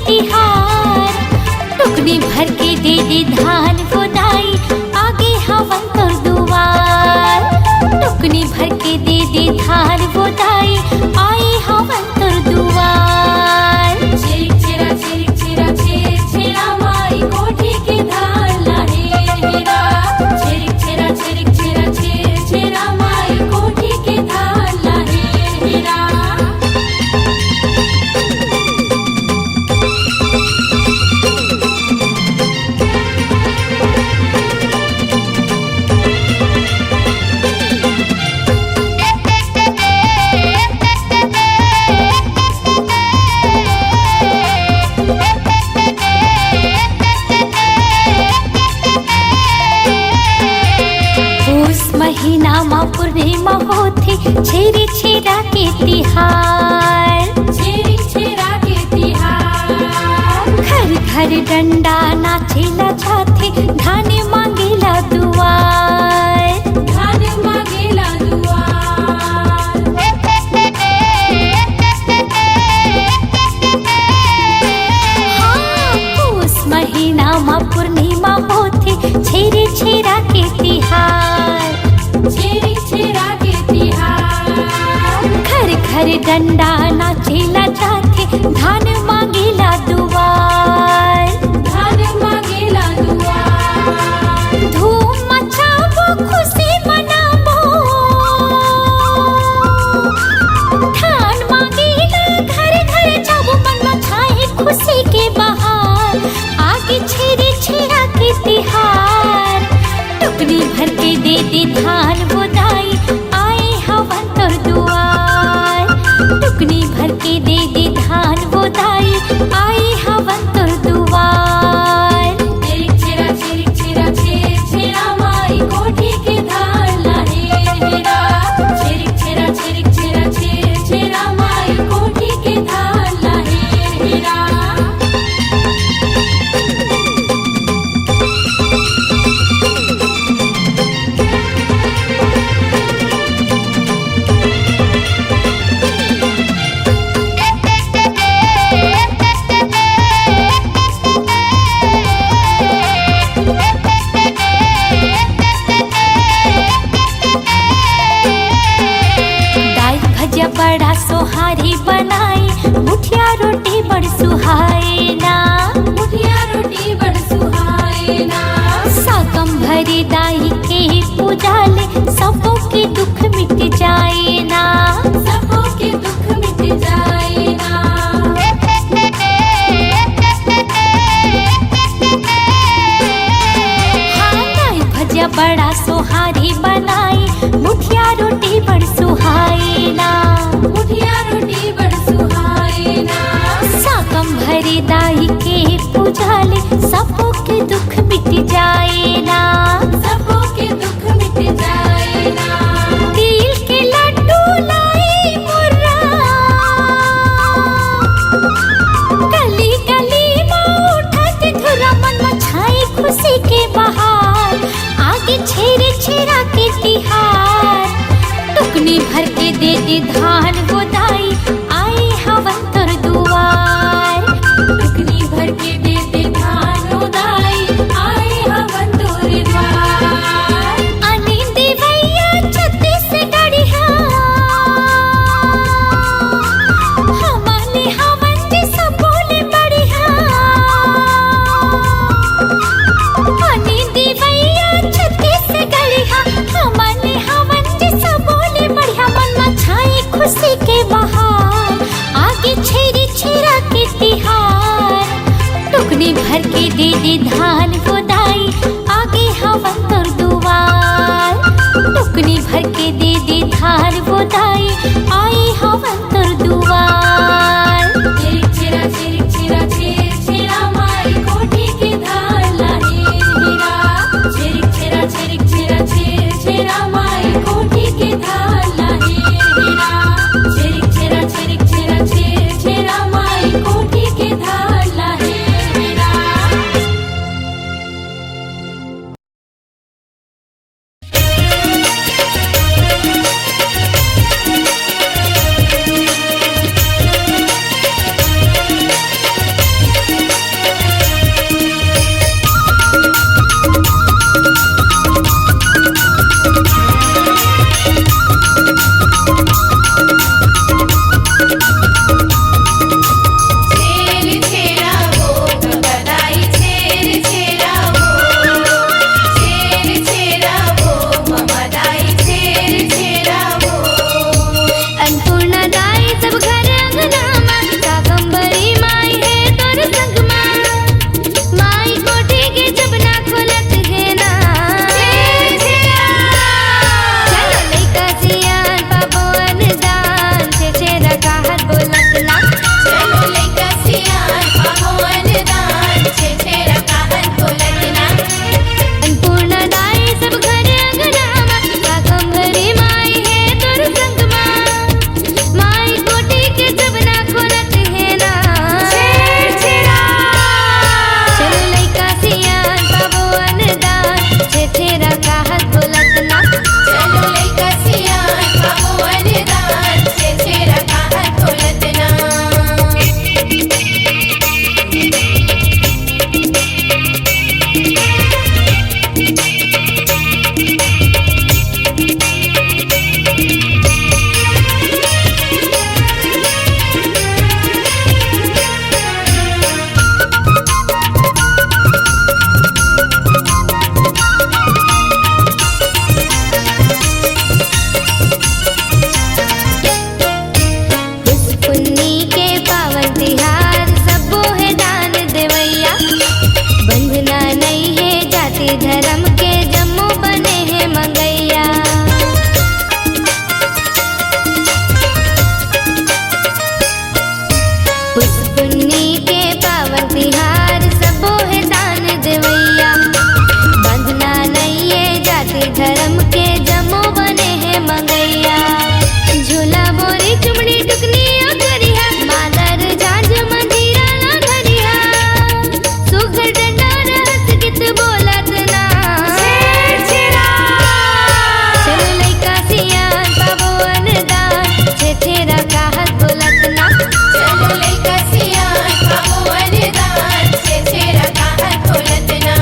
तिहार। टुकनी भर के दे दे धान गोदाई, आगे हवन तोर दुआर। टुकनी भर के दे दे धान गोदाई, आई हवन तोर दुआर। छिरिक छिरा छिरिक छिरा छिर छिरा माई कोठी के धान लाहे हेरा। छिरिक छिरा छिरिक छिरा छिर छिरा माई कोठी के धान लाहे हेरा। महीना मा पूर्णिमा होती, छेरी छेरा के तिहार। छिरिक छिरा के तिहार। घर घर डंडा नाचेला जाथे, धान मांगेला दुआर। धान मांगेला दुआर। हाँ, पूस महीना मा पूर्णिमा होती, छेरी छेरा के तिहार। छिरिक छिरा के तिहार। घर घर डंडा नाचेला जाथे, धान मांगेला दुआर। धान मांगेला दुआर। धूम मचाबो खुशी मनाबो, धान मांगेला घर घर जाबो, मन मचाए खुशी के बहार। आगे छेरी छेरा के तिहार। टुकनी भर के दे दे धान गोदाई, आए हवन तोर दुआर। टुकनी भर के दे दे धान गोदाई, आए हवन तोर दुआर। छिरिक छिरा छिरिक छिरा छिर छिरा माई कोठी के धान लाहे हेरा। छिरिक छिरा छिरिक छिरा छिर छिरा माई कोठी के धान लाहे हेरा। दाई भजिया बड़ा सोहारी बनाई, मुठिया रोटी बड़ सुहाए ना। मुठिया रोटी बड़ सुहाए ना। साकम भरी दाई के पूजा ले, सबों के दुख मिट जाए ना। सबों के दुख मिट जाए ना। हाँ, दाई भजिया बड़ा सोहारी बनाई, मुठिया रोटी बड़ सुहाए ना। मुठिया रोटी बड़ सुहाए ना। साकम भरी दाई के पूजा ले, सबों के दुख मिट जाए ना। सबों के दुख मिट जाए ना। तिल के लड्डू लाई मुर्रा, गली गली में उठत धुरा, मन मचाए खुशी के बहार। आगे छेरे छेरा के तिहार। टुकनी भर के दे दे धान गोदाई, आए हवन तोर दुआर। टुकनी भर के दे दे धान गोदाई, आए हवन तोर द्वार। अनी देवैया छत्तीसगढ़िया, हमने हवन जे सब बोले बढ़िया। अनी देवैया छत्तीसगढ़िया, हमने हवन जे सब बोले बढ़िया। मन मचाए खुशी के बहार। आगे छेरी छेरा के तिहार। टुकनी भर के दे दे धान गोदाई, आगे हवन तोर दुआर। टुकनी भर के दे दे धान गोदाई, आई हवन तोर दुआर। छिरिक छिरा छिरिक छिरा छिर छिरा माई कोठी के धान लाहे हेरा। छिरिक छिरा छिरिक छिरा छिर छिरा माई कोठी के धान लाहे हेरा। छिरिक छिरा छिरिक छिरा छिर छिरा माई कोठी के धान लाहे हेरा। नवमी के पावन तिहार सबो है दान देवैया। बंधना नइये जाति धर्म के जमो बने हैं मंगैया। झूला मोरी चुमड़ी टुकनी करिया मादर जाज मंजीरा ना धरिया। सुघर डंडा रहस गीत बोलत ना चलो लइका सियान पाबो अनदान छेरा कहत बोलत ना। चलो लइका सियान पाबो वरदान छेरा कहत बोलत ना।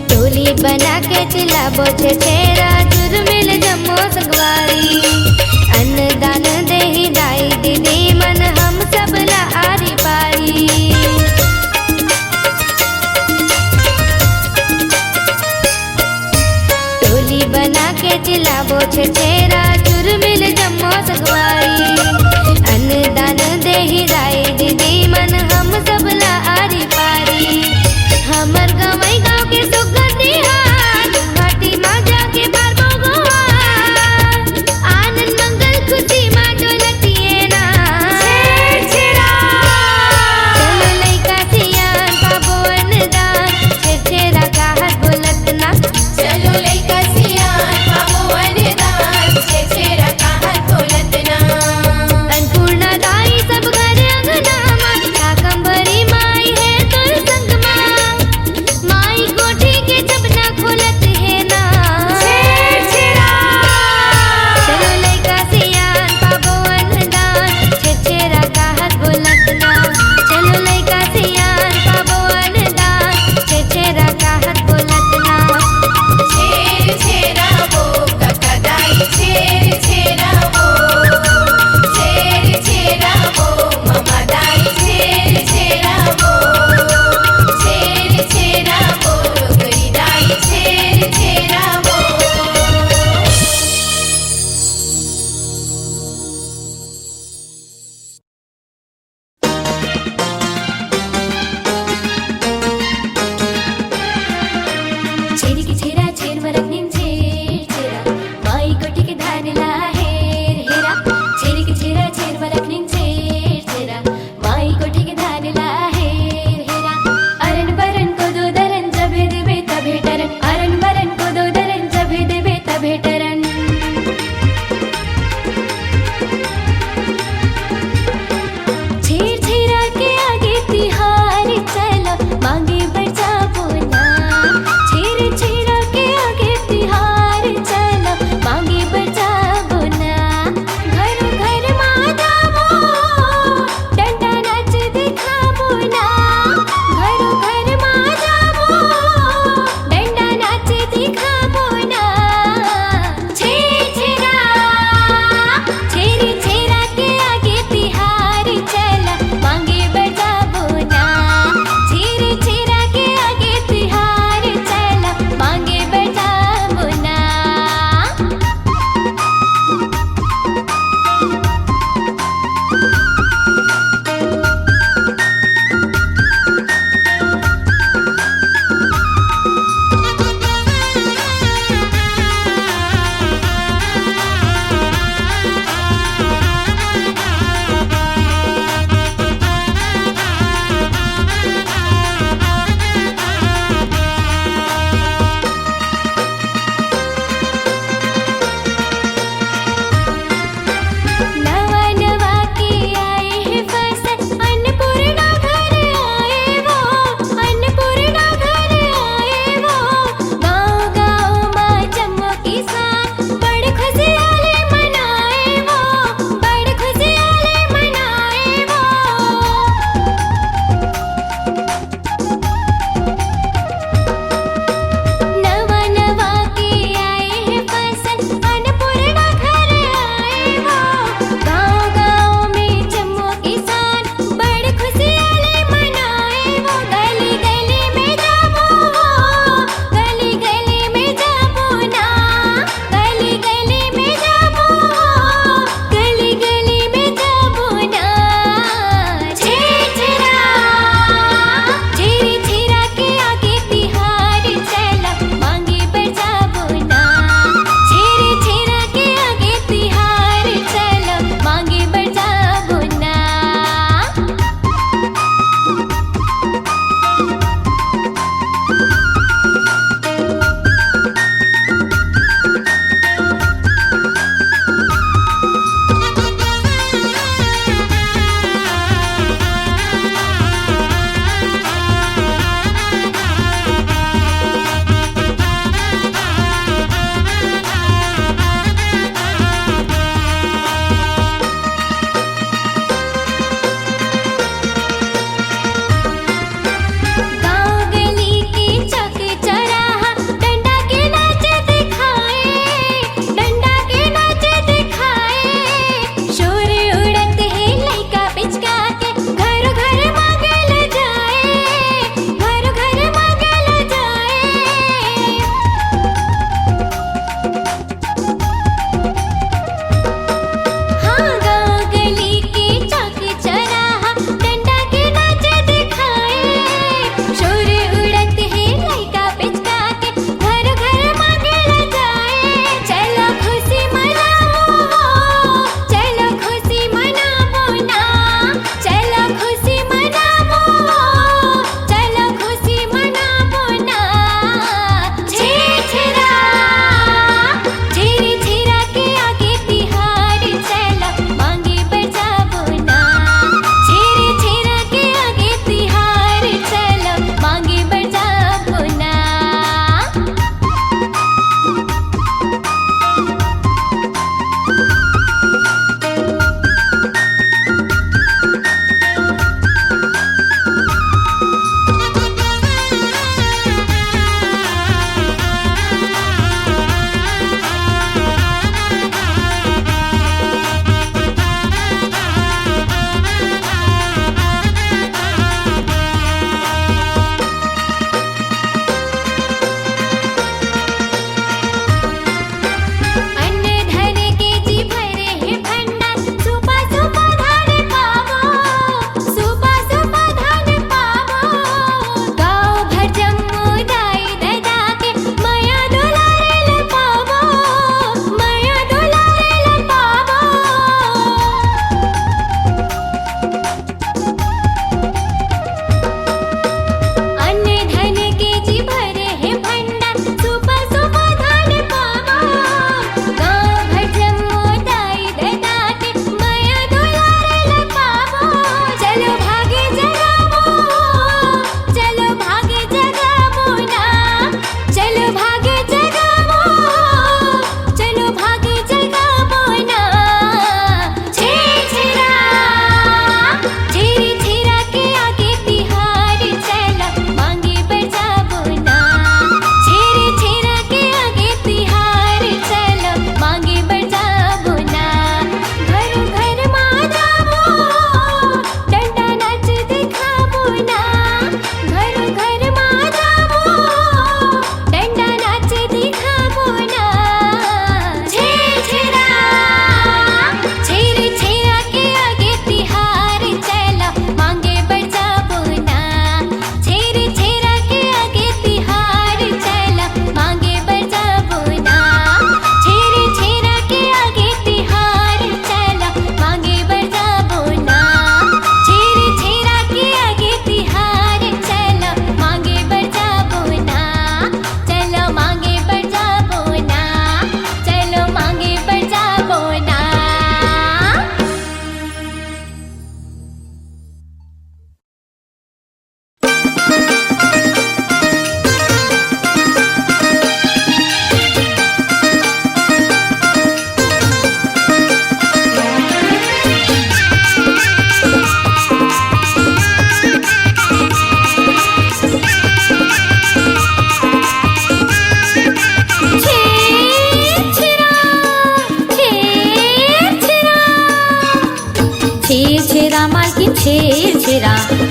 टोली बना के चिल्लाबो छेरा जुर्मिल जम्मो संगवारी। अन्नदान देहि दाई दीदी मन हम सब ला आरी पारी। टोली बना के चिल्लाबो छेरा जुर्मिल जम्मो संगवारी। अन्नदान देहि दाई दीदी मन हम सब ला आरी पारी। हमर गवई गाँव के सुगंधी हाथ घाटी माँ जाके पारबो गोहार। आनंद मंगल खुशी माँ डोलतिए ना चलो लइका सियान पाबो अनदान छेरा कहत बोलत ना। चलो लइका सियान पाबो वरदान छेरा कहत बोलत ना। अन्नपूर्णा दाई सब घर अंगना माँ काकम्बरी माई है तुल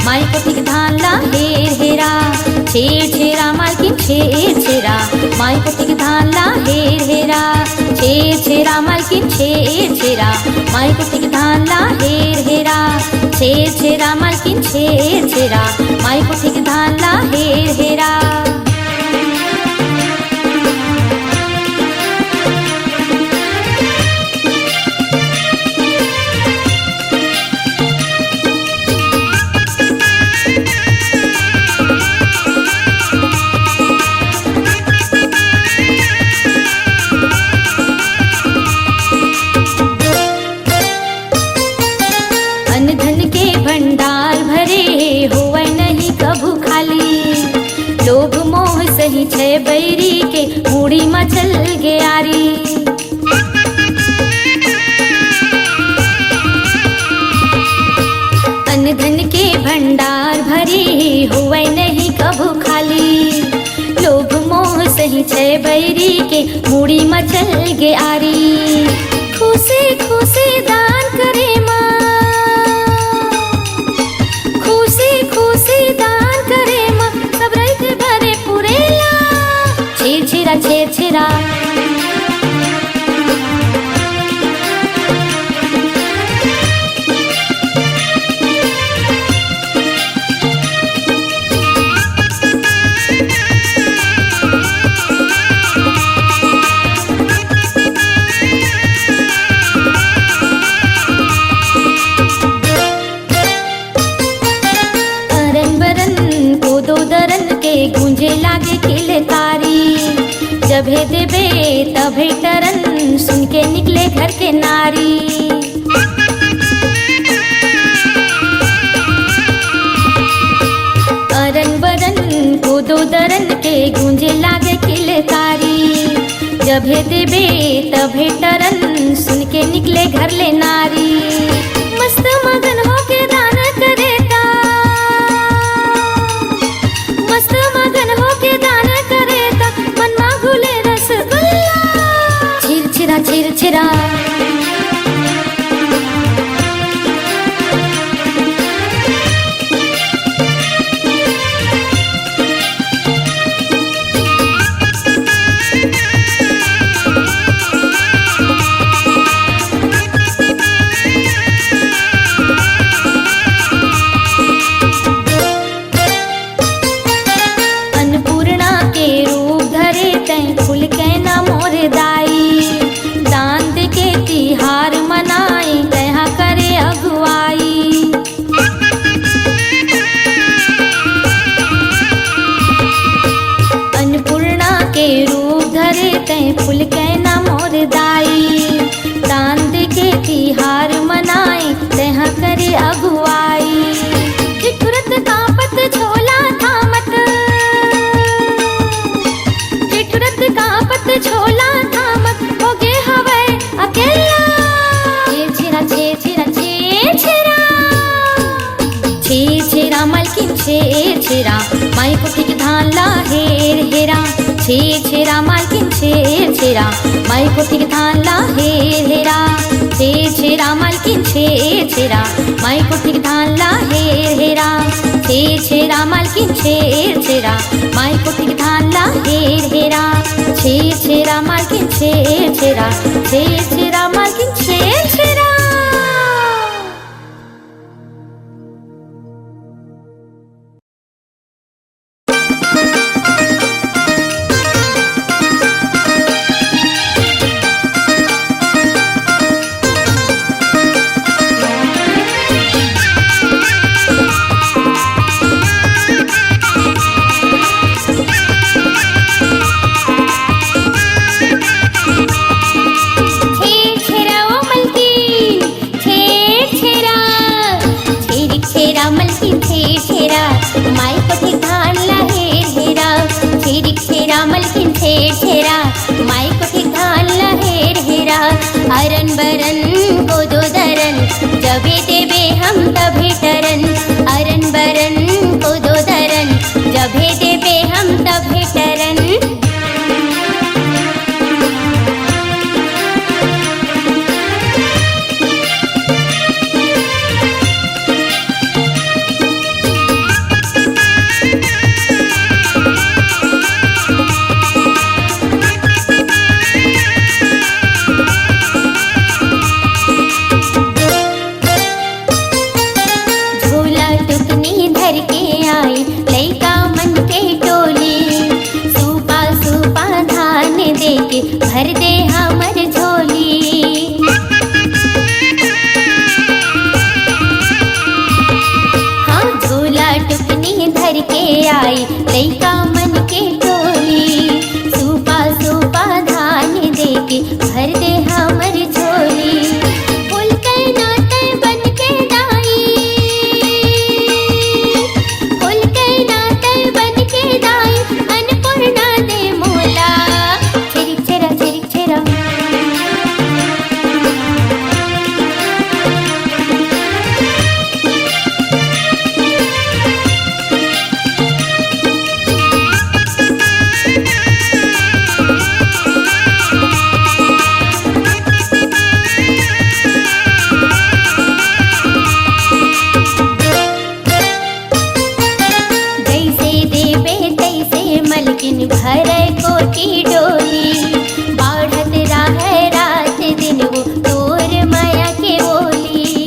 माई कोठी के धान ला हेर हेरा छेर छेरा मालकिन छेर छेरा माई कोठी के धान ला हेर हेरा छेर छेरा मालकिन छेर छेरा माई कोठी के धान ला हेर हेरा छेर छेरा मालकिन छेर छेरा माई कोठी के धान ला हेर हेरा सही छे बैरी के मूड़ी मचल गयारी अन्न धन के भंडार भरे हुए नहीं कभू खाली लोभ मोह सही छे बैरी के मूड़ी मचल गयारी खुशी खुशी दान करे माँ खुशी खुशी दान करे माँ सब रहते भरे पुरेला छेर छेरा छेर छेरा गूंजे लागे किलकारी जभे देबे तभे टरन सुन के निकले घर के नारी अरन बरन कोदो दरन के गूंजे लागे किलकारी जभे देबे तभे टरन सुन के निकले घर ले नारी मस्त मगन होके दान करे मस्त मगन होके दान करे ता मन मा घुले रसगुल्ला छिर छिरा छिर छिरा फूल के ना मोर दाई दान दे के तिहार मनाई तहा करे अगुवाई अन्नपूर्णा के रूप धरे तय फूल के ना मोर दाई दान दे के तिहार मनाई तहा करे अगुवाई ठिठुरत कांपत झोला थामत कांपत झोला थामत होगे हवे अकेला छेर छेरा छेर छेरा छेर छेरा मालकिन छेर छेरा माई कोठी के धान ला हेर हेरा छेर छेरा मालकिन छेर छेरा माई कोठी के धान ला हेर हेरा छेर छेरा मालकिन छेर छेरा माई कोठी के धान ला हेर हेरा छेर छेरा मालकिन छेर छेरा माई कोठी के धान ला हेर हेरा छेर छेरा मालकिन छेर छेरा छेर छेरा मालकिन छेर छेरा अरन बरन को दो दरन जबे देबे हम तभे टरन अरन बरन को दो दरन जबे देबे हम तभे टरन कोटी डोली बढ़त रहे रात दिन वो तोर माया के बोली।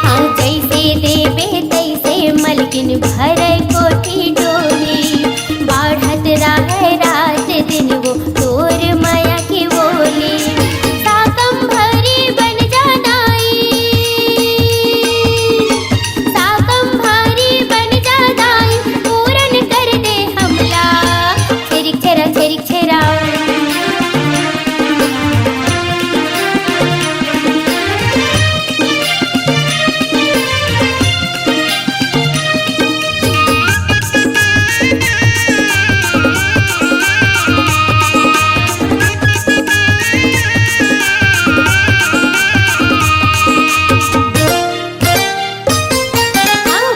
हाँ जैसे देवे तैसे मलकिन भर कोटी डोली बढ़त रहे रात दिन वो तोर माया की बोली। साकम भरी बन जानाई साकम भारी बन जानाई पूरन कर दे हमला छिरिक छेरा छिरिक छेरा।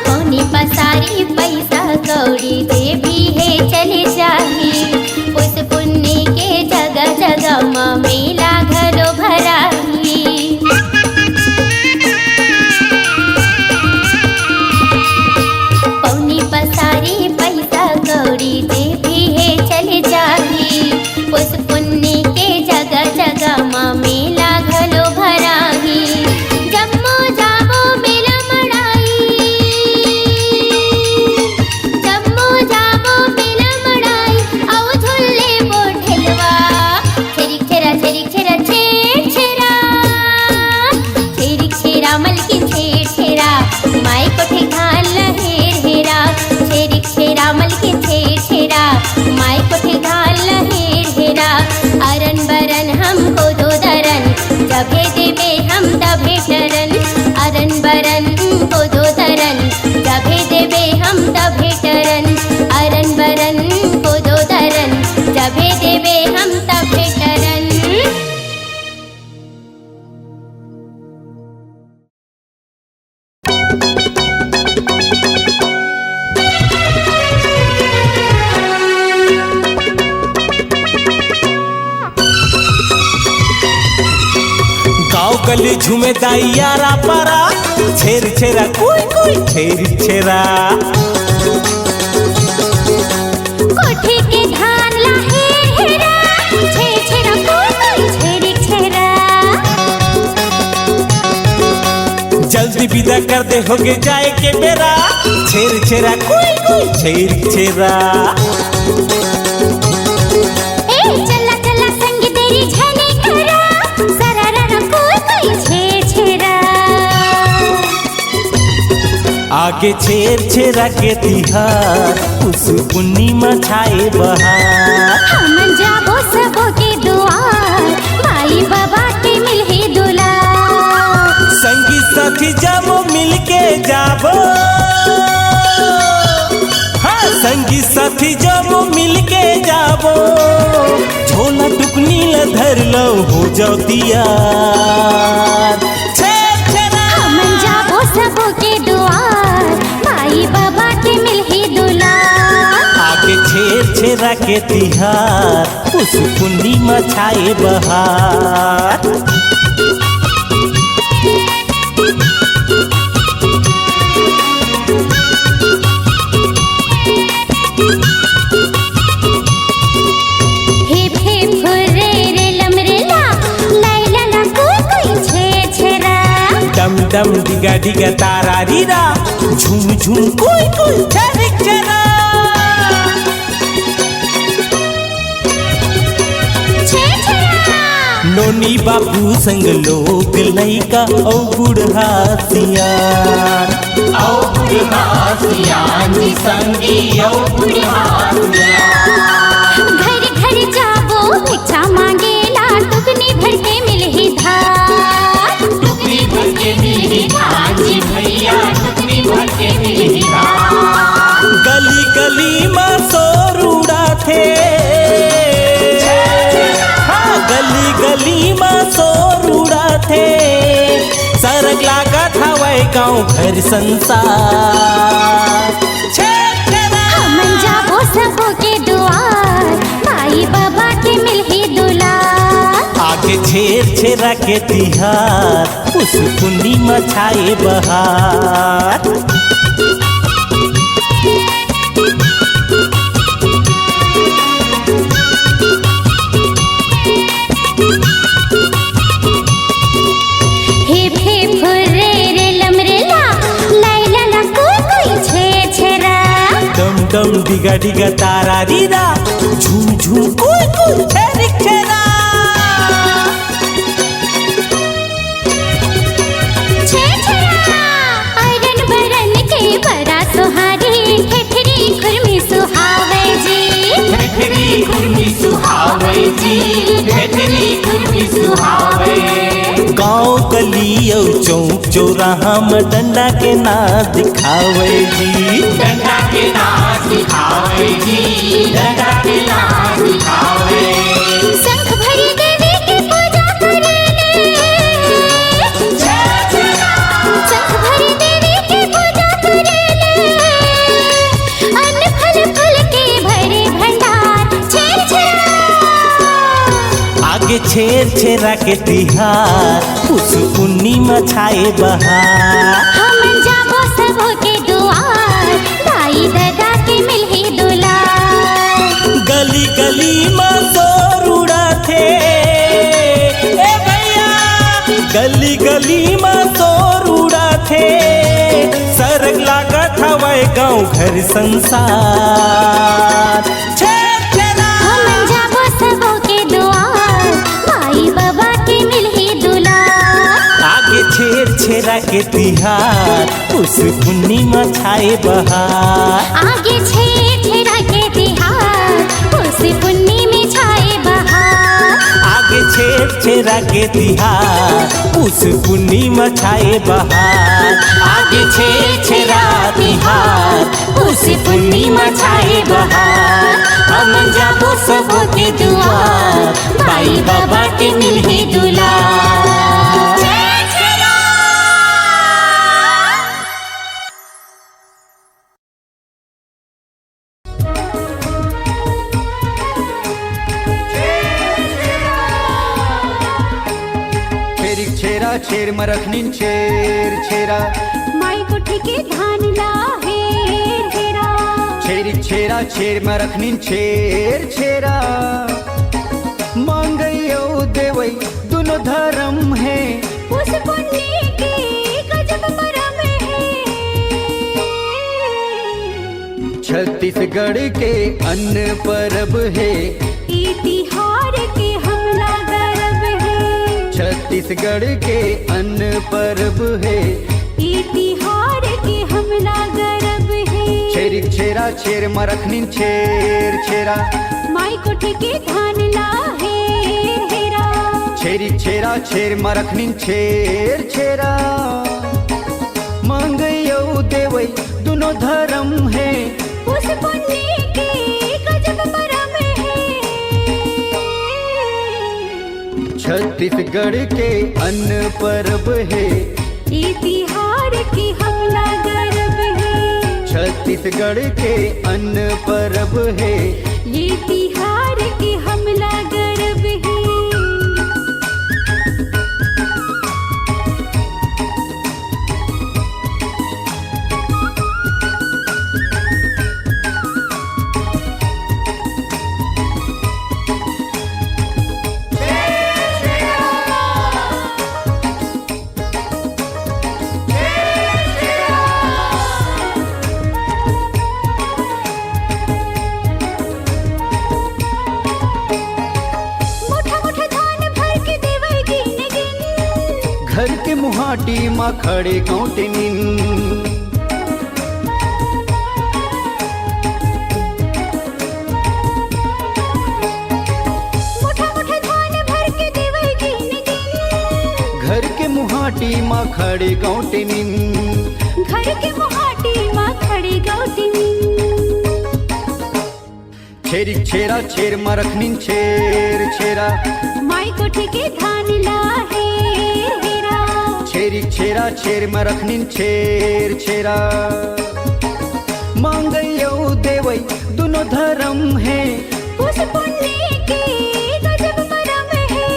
कौनी पसारी पैसा कौड़ी जे भी है चले जाही उस पुण्य के जगह जगह माँ मेला घरो भराही। कौनी पसारी पैसा कौड़ी जे भी है चले जाही उस पुण्य के जगह जगह माँ मेला घरो भराही। जम्मो जामो मेला मड़ाई जम्मो जामो मेला मड़ाई आओ झुल्ले बोठलवा छिरिक छेरा छिरिक छेरा छेड़ छेरा छिरिक छेरा मलकिन छेड़ छेरा माई को ठेकान लहेर हेरा। छिरिक छेरा मलकिन छेड़ छेरा माई को ठेकान लहेर हेरा। अरन बरन हमको दो दरन जभे देवे हम तभे टरन अरन बरन को दो दरन जभे देवे हम तभे टरन अरन बरन को दो दरन जभे देवे हम तभे टरन। गाँव गली झूमे दाइयारा पारा छेर छेरा कोई कोई छेर छेरा। कोठी के धान लहेर हेरा छेड़ छेरा कोई कोई छिरिक छेरा। जल्दी विदा कर दे होगे जाए के बेरा छेर छेरा कोई कोई छेर छेरा। ए चला चला संग तेरी झने करा सरारा कोई कोई छेड़ छेरा। आगे छेर छेरा के तिहार उस पूर्णिमा छाए बहार। हम जाबो सबो के दुआर माई बाबा के मिलहे दुलार। संगी साथी जाबो मिलके जाबो हाँ संगी साथी जाबो मिलके जाबो झोला टुकनी ल धर लो हो जाओ दियार। हम जाबो सबो के दुआर माई बाबा के मिलहे दुलार। आगे छेर छेरा के तिहार उस पूर्णिमा छाए बहार। हिप हिप हुर्रे रे लमरेला लैला ला कोई कोई छेड़ छेरा। डम डम डिगा डिगा तारा रीरा झूम झूम कोई कोई छेरिक छेरा। छेड़ छेरा नोनी बाबू संग लोग लइका औ बूढ़ा सियान औ बूढ़ा सियान संगी औ बूढ़ा घर घर जाबो भिक्षा मांगेला टुकनी भर के मिलही धार। टुकनी भर के मिली धान जी भैया टुकनी भर के मिली धान। गली गली में शोर उड़ाथे हाँ गली गली में शोर उड़ाथे सरग लागत हवाई गाँव घर संसार। हमन जाबो सबो के दुआर माई बाबा के मिलही दुलार। आगे छेर छेरा के तिहार उस पूर्णिमा छाए बहार। डम डिगा डिगा तारा रीरा झूम झूम कुल कुल छेरिक छेरा अरन बरन के बड़ा सुहारी ठेठरी खुरमी सुहावे जी ठेठरी खुरमी सुहावे जी ठेठरी खुरमी सुहावे गाँव गली औ चौक चौराहा में डंडा के नाच दिखावे जी डंडा के नाच दिखावे जी डंडा के नाच दिखावे शंख भरी देवी की पूजा करेले शंख भरी देवी की पूजा करेले अन्न फल फल के भरे भंडार छेर छेरा आगे छेर छेरा के तिहार उस पूर्णिमा छाए बहार हम जाबो सबो के दुआर दाई दादा के मिलही दुलार गली गली में शोर उड़ा थे ए भैया गली गली में शोर उड़ा थे सरग लागत हवाए गाँव घर संसार छेर छेरा हम जाबो सबो के दुआर माई बाबा के मिलही दुलार आगे छेर छेरा के तिहार उस पूर्णिमा छाए बहार आगे छेर छेरा के तिहार उस पुन्नी में छाए बहार आगे छेर छेरा के तिहार उस पूर्णिमा छाए बहार आगे छेर छेरा तिहार उस पूर्णिमा छाए बहार हम जाबो सबो के दुआर बाई बाबा के मिलही दुलार छेरा छेर मरखनीन छेर छेरा माई कोठी के धान ला हेर हेरा छेरी छेरा छेर मरखनीन छेर छेरा मांगयो देवई दोनों धर्म है उस पुण्य के गजब परम है छत्तीसगढ़ के अन्न परब है ई तिहार के हमला गर्व है छत्तीसगढ़ के अन्न परब है ई तिहार के हमला गर्व है छेरी छेरा छेर मरखनीन छेर छेरा माई कोठी के धान ला हेर हेरा छेरी छेरा छेर मरखनीन छेर छेरा मांगयो देवई दोनों धर्म है उस पुण्य के गजब परम है छत्तीसगढ़ के अन्न परब है ई तिहार के हमला गर्व है छत्तीसगढ़ के अन्न परब है ये तिहार के हमला गर्व है घर के मुहाटी माँ खड़े कौटनिन घर के मुहाटी माँ खड़े कौटनिन घर के मुहाटी माँ खड़े गौतमी छेरी छेरा छेर मरखनीन छेर छेरा माई कोठी के धान ला हेर हेरा छेरी छेरा छेर मरखनीन छेर छेरा मांगयो देवई दोनों धर्म है उस पुण्य के गजब परम है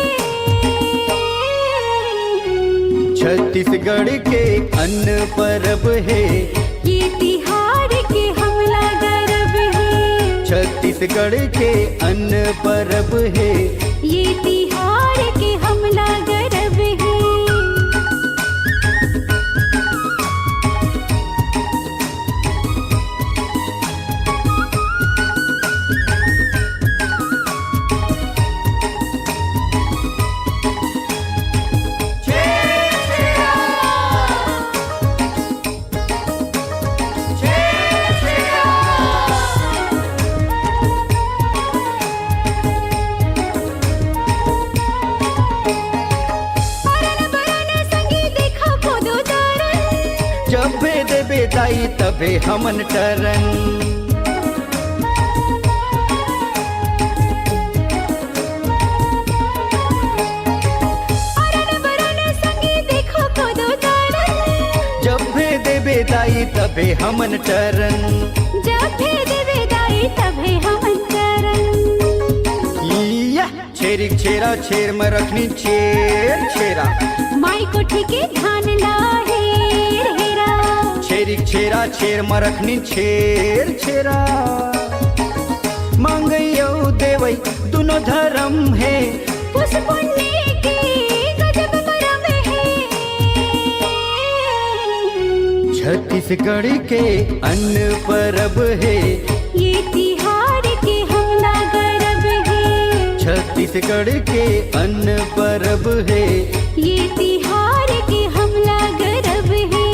छत्तीसगढ़ के अन्न परब है ये तिहार के हमला गर्व है छत्तीसगढ़ के अन्न परब है ये तिहार के हमला गर्व है जबे देबे दाई तबे हमन टरन दाई तबे हमन टरन जब भी देवे दाई तबे हमन टरन या छेरिक छेरा छेर में रखनी छेर छेरा माई कोठी के धान ला हेर हेरा छेरिक छेरा छेर में रखनी छेर छेरा मांगयो देवई दोनों धर्म है पुस पुण्य के गजब मरम है छत्तीसगढ़ के अन्न परब है ये तिहार के हमला गरब है छत्तीसगढ़ के अन्न परब है ये तिहार के हमला गरब है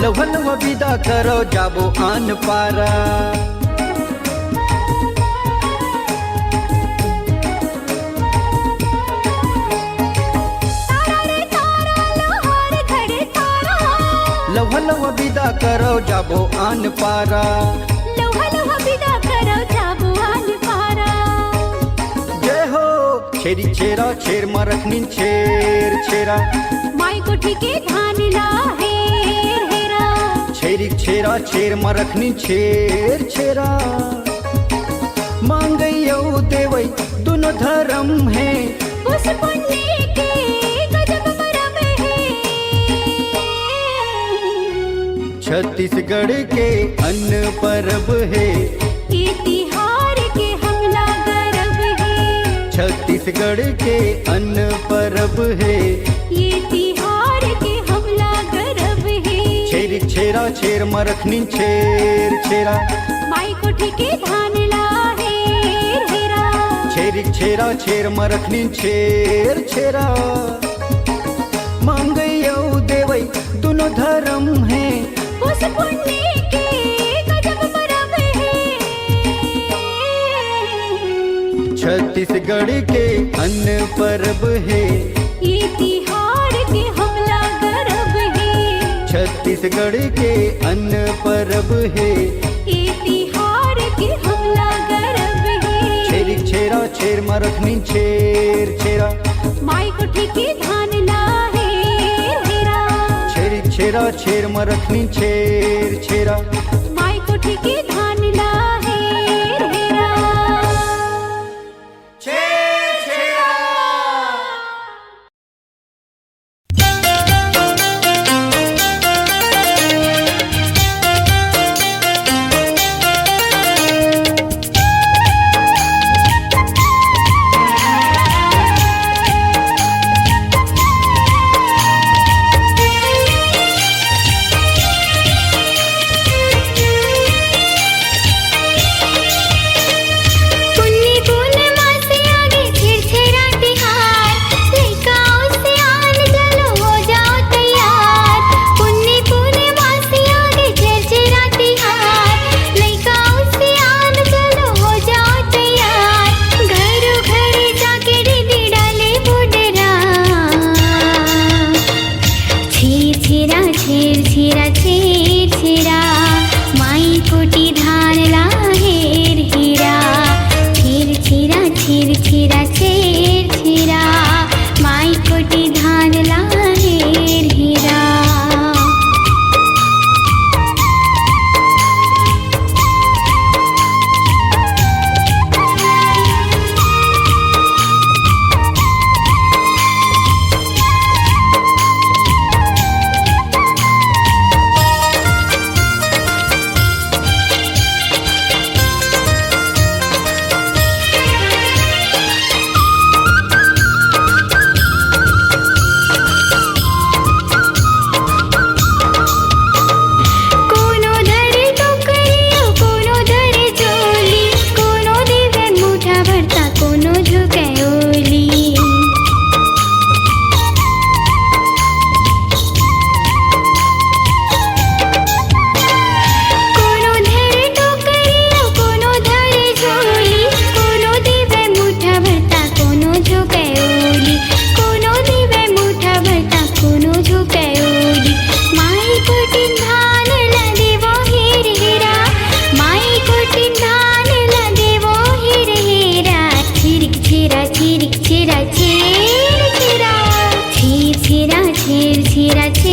लवन विदा करो जाबो आन पारा लवन विदा करो जाबो आन पारा विदा करो जाबो आन पारा जय हो छेरी छेरा छेर में रखनी छेर छेरा माई कोठी के धान ला हेर हेरा छेरिक छेरा छेर में रखनी छेर छेरा मांगयो देवई दोनों धर्म है उस पुण्य के गजब मरम है छत्तीसगढ़ के अन्न परब है ये तिहार के हमला गरब है छत्तीसगढ़ के अन्न परब है ये तिहार के हमला गरब है छेरिक छेरा छेर में रखनी छेर छेरा माई कोठी के धान ला हेर हेरा छेरिक छेरा छेर में रखनी छेर छेरा मांगयो देवई दोनों धर्म है उस पुण्य के गजब मरम है छत्तीसगढ़ के अन्न परब है ये तिहार के हमला गरब है छत्तीसगढ़ के अन्न परब है ये तिहार के हमला गरब है छेरिक छेरा छेर में रखनी छेर छेरा माई कोठी के धान ला हेर हेरा छेरिक छेरा छेर में रखनी छेर छेरा माई कोठी के धान ला हेर हेरा छेरा छेरा